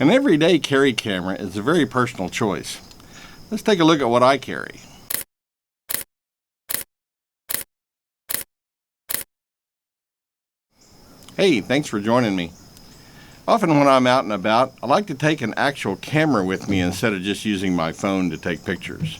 An everyday carry camera is a very personal choice. Let's take a look at what I carry. Hey, thanks for joining me. Often when I'm out and about, I like to take an actual camera with me instead of just using my phone to take pictures.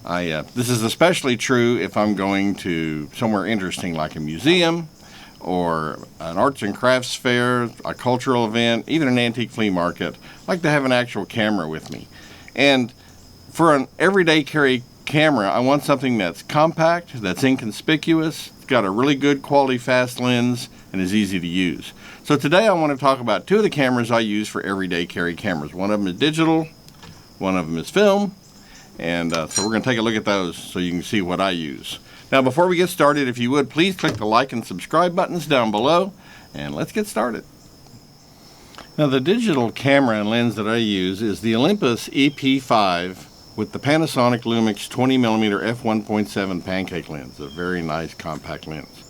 This is especially true if I'm going to somewhere interesting like a museum or an arts and crafts fair, a cultural event, even an antique flea market. I like to have an actual camera with me. And for an everyday carry camera, I want something that's compact, that's inconspicuous, it's got a really good quality fast lens, and is easy to use. So today I want to talk about two of the cameras I use for everyday carry cameras. One of them is digital, one of them is film, and so we're going to take a look at those so you can see what I use. Now before we get started, if you would, please click the like and subscribe buttons down below, and let's get started. Now the digital camera and lens that I use is the Olympus EP5 with the Panasonic Lumix 20mm f1.7 pancake lens, a very nice compact lens.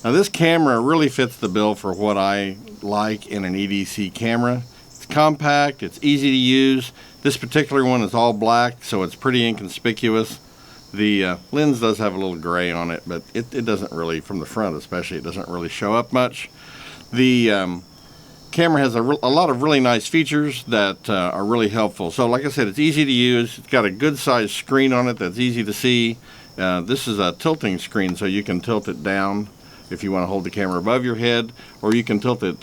Now this camera really fits the bill for what I like in an EDC camera. It's compact, it's easy to use. This particular one is all black, so it's pretty inconspicuous. The lens does have a little gray on it, but it doesn't really, from the front especially, it doesn't really show up much. The camera has a lot of really nice features that are really helpful. So like I said, it's easy to use. It's got a good sized screen on it that's easy to see. This is a tilting screen, so you can tilt it down if you want to hold the camera above your head, or you can tilt it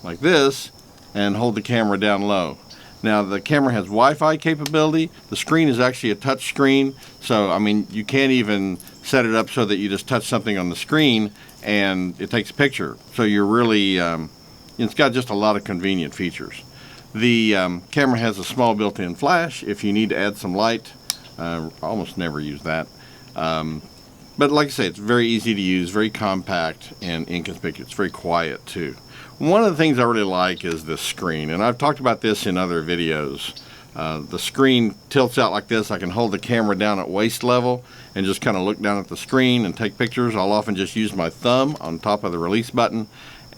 like this and hold the camera down low. Now the camera has Wi-Fi capability. The screen is actually a touch screen, so I mean you can't even set it up so that you just touch something on the screen and it takes a picture. So you're really, it's got just a lot of convenient features. The camera has a small built-in flash if you need to add some light. I almost never use that. But like I say, it's very easy to use, very compact and inconspicuous. It's very quiet too. One of the things I really like is the screen, and I've talked about this in other videos. The screen tilts out like this. I can hold the camera down at waist level and just kind of look down at the screen and take pictures. I'll often just use my thumb on top of the release button,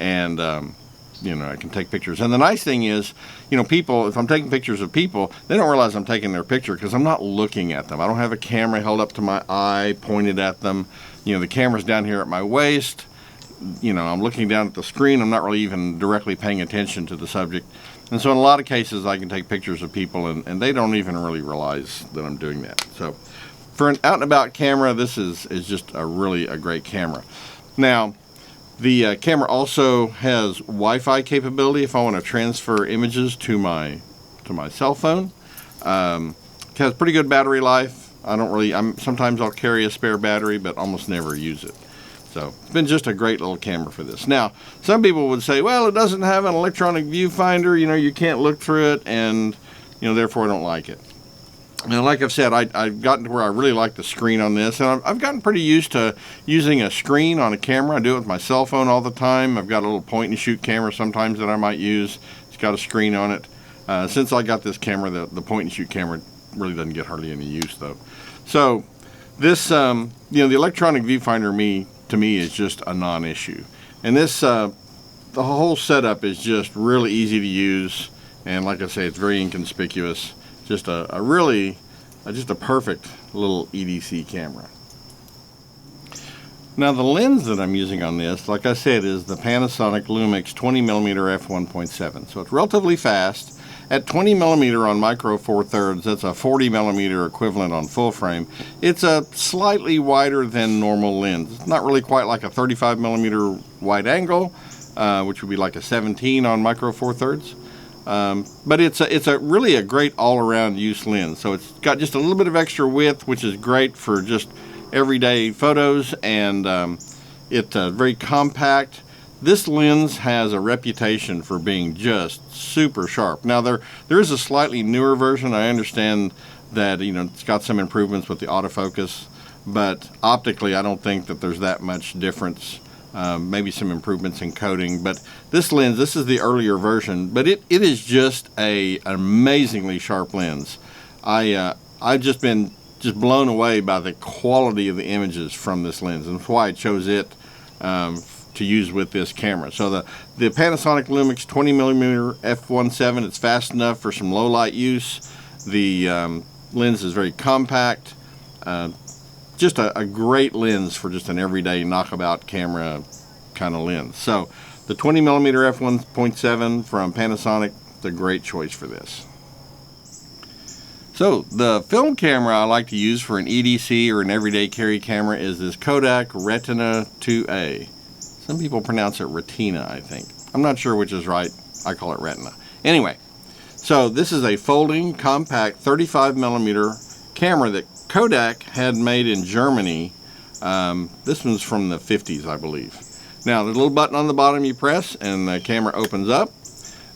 and you know, I can take pictures. And the nice thing is, you know, people, if I'm taking pictures of people, they don't realize I'm taking their picture because I'm not looking at them. I don't have a camera held up to my eye, pointed at them. You know, the camera's down here at my waist. You know, I'm looking down at the screen. I'm not really even directly paying attention to the subject. And so in a lot of cases, I can take pictures of people and they don't even really realize that I'm doing that. So for an out and about camera, this is just a great camera. Now, the camera also has Wi-Fi capability if I want to transfer images to my cell phone. It has pretty good battery life. Sometimes I'll carry a spare battery, but almost never use it. So it's been just a great little camera for this. Now, some people would say, well, it doesn't have an electronic viewfinder, you know, you can't look through it, and, you know, therefore I don't like it. Now, like I've said, I've gotten to where I really like the screen on this, and I've gotten pretty used to using a screen on a camera. I do it with my cell phone all the time. I've got a little point and shoot camera sometimes that I might use. It's got a screen on it. Since I got this camera, the point and shoot camera really doesn't get hardly any use, though. So this, you know, the electronic viewfinder to me is just a non-issue. And this, the whole setup is just really easy to use, and like I say, it's very inconspicuous. Just a perfect little EDC camera. Now the lens that I'm using on this, like I said, is the Panasonic Lumix 20mm f1.7. So it's relatively fast. At 20mm on micro four thirds, that's a 40mm equivalent on full frame. It's a slightly wider than normal lens. It's not really quite like a 35mm wide angle, which would be like a 17 on micro four thirds. But it's really a great all-around use lens. So it's got just a little bit of extra width, which is great for just everyday photos, and it's very compact. This lens has a reputation for being just super sharp. Now there is a slightly newer version. I understand that, you know, it's got some improvements with the autofocus, but optically I don't think that there's that much difference. Maybe some improvements in coating, but this lens, this is the earlier version, but it is just an amazingly sharp lens. I've just been blown away by the quality of the images from this lens, and that's why I chose it to use with this camera. So the Panasonic Lumix 20mm f1.7, it's fast enough for some low light use. The lens is very compact. Just a great lens for just an everyday knockabout camera kind of lens. So the 20mm f1.7 from Panasonic, it's a great choice for this. So the film camera I like to use for an EDC or an everyday carry camera is this Kodak Retina IIa. Some people pronounce it Retina, I think. I'm not sure which is right. I call it Retina. Anyway, so this is a folding, compact 35mm camera that Kodak had made in Germany. This one's from the 50s, I believe. Now, there's a little button on the bottom you press, and the camera opens up.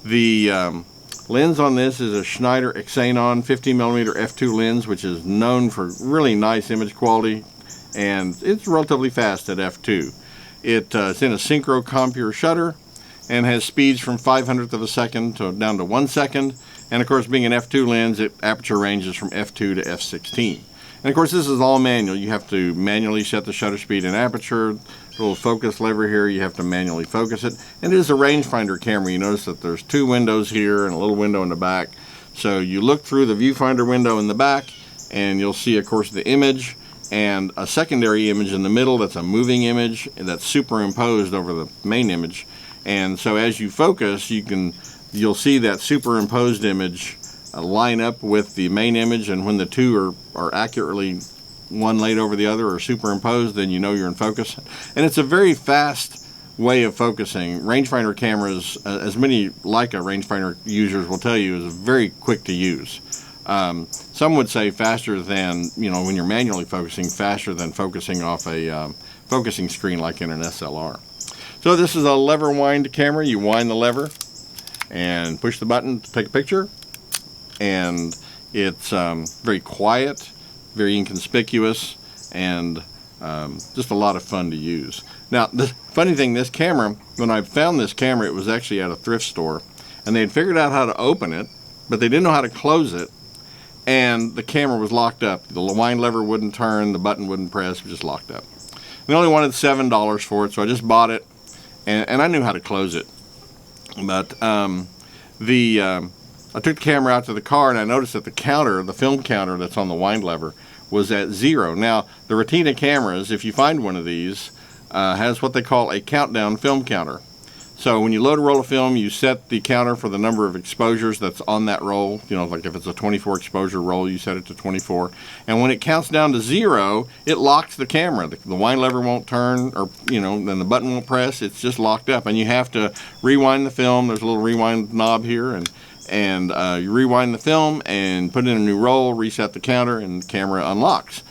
The lens on this is a Schneider Xenon 50mm f2 lens, which is known for really nice image quality, and it's relatively fast at f2. It's in a synchro compure shutter and has speeds from 0.05 of a second to down to 1 second. And of course, being an f2 lens, aperture ranges from f2 to f16. And of course, this is all manual. You have to manually set the shutter speed and aperture. The little focus lever here, you have to manually focus it. And it is a rangefinder camera. You notice that there's 2 windows here and a little window in the back. So you look through the viewfinder window in the back, and you'll see, of course, the image and a secondary image in the middle that's a moving image that's superimposed over the main image. And so as you focus, you'll see that superimposed image line up with the main image, and when the two are accurately one laid over the other or superimposed, then you know you're in focus. And it's a very fast way of focusing. Rangefinder cameras, as many Leica rangefinder users will tell you, is very quick to use. Some would say faster than, when you're manually focusing, faster than focusing off a focusing screen like in an SLR. So this is a lever wind camera. You wind the lever and push the button to take a picture, and it's very quiet, very inconspicuous, and just a lot of fun to use. Now, the funny thing, this camera, when I found this camera, it was actually at a thrift store, and they had figured out how to open it, but they didn't know how to close it, and the camera was locked up. The wind lever wouldn't turn, the button wouldn't press, it was just locked up. They only wanted $7 for it, so I just bought it, and I knew how to close it. But I took the camera out to the car, and I noticed that the counter, the film counter that's on the wind lever, was at 0. Now, the Retina cameras, if you find one of these, has what they call a countdown film counter. So when you load a roll of film, you set the counter for the number of exposures that's on that roll. Like if it's a 24 exposure roll, you set it to 24. And when it counts down to 0, it locks the camera. The wind lever won't turn, or then the button won't press. It's just locked up, and you have to rewind the film. There's a little rewind knob here, and you rewind the film and put in a new roll, reset the counter, and the camera unlocks.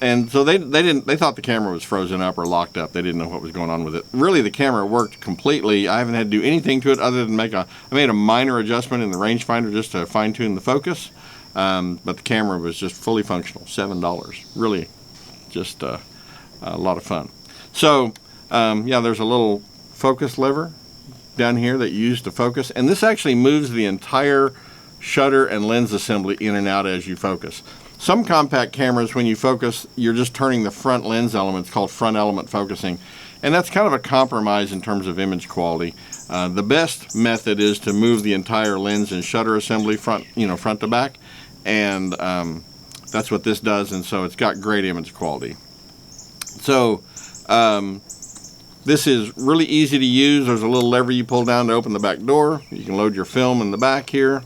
And so they thought the camera was frozen up or locked up. They didn't know what was going on with it. Really, the camera worked completely. I haven't had to do anything to it other than I made a minor adjustment in the rangefinder just to fine tune the focus. But the camera was just fully functional. $7, really, just a lot of fun. So yeah, there's a little focus lever down here that you use to focus, and this actually moves the entire shutter and lens assembly in and out as you focus. Some compact cameras, when you focus, you're just turning the front lens element. It's called front element focusing, and that's kind of a compromise in terms of image quality. The best method is to move the entire lens and shutter assembly front to back, and that's what this does, and so it's got great image quality. So this is really easy to use. There's a little lever you pull down to open the back door. You can load your film in the back here.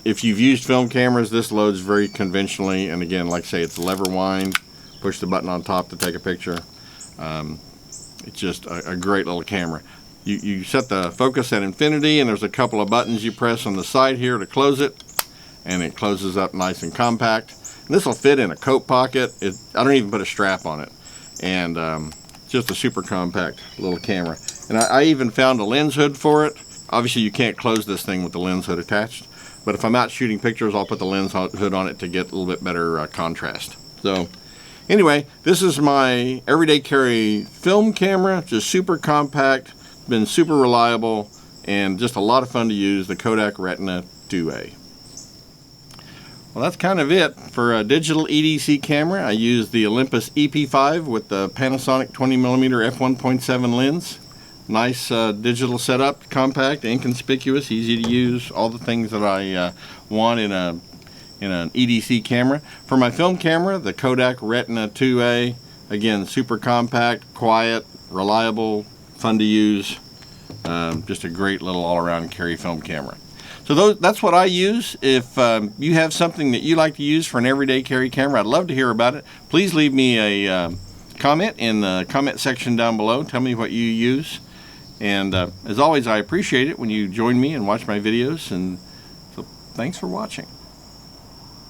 If you've used film cameras, this loads very conventionally, and again, like I say, it's lever wind, push the button on top to take a picture. It's just a great little camera. You set the focus at infinity, and there's a couple of buttons you press on the side here to close it, and it closes up nice and compact. And this will fit in a coat pocket. I don't even put a strap on it, and just a super compact little camera. And I even found a lens hood for it. Obviously, you can't close this thing with the lens hood attached, but if I'm out shooting pictures, I'll put the lens hood on it to get a little bit better contrast. So anyway, this is my everyday carry film camera, just super compact, been super reliable, and just a lot of fun to use, the Kodak Retina IIa. Well, that's kind of it. For a digital EDC camera, I use the Olympus EP5 with the Panasonic 20mm f1.7 lens. Nice digital setup, compact, inconspicuous, easy to use, all the things that I want in an EDC camera. For my film camera, the Kodak Retina IIa, again, super compact, quiet, reliable, fun to use, just a great little all-around carry film camera. So that's what I use. If you have something that you like to use for an everyday carry camera, I'd love to hear about it. Please leave me a comment in the comment section down below. Tell me what you use. And as always, I appreciate it when you join me and watch my videos. And so thanks for watching.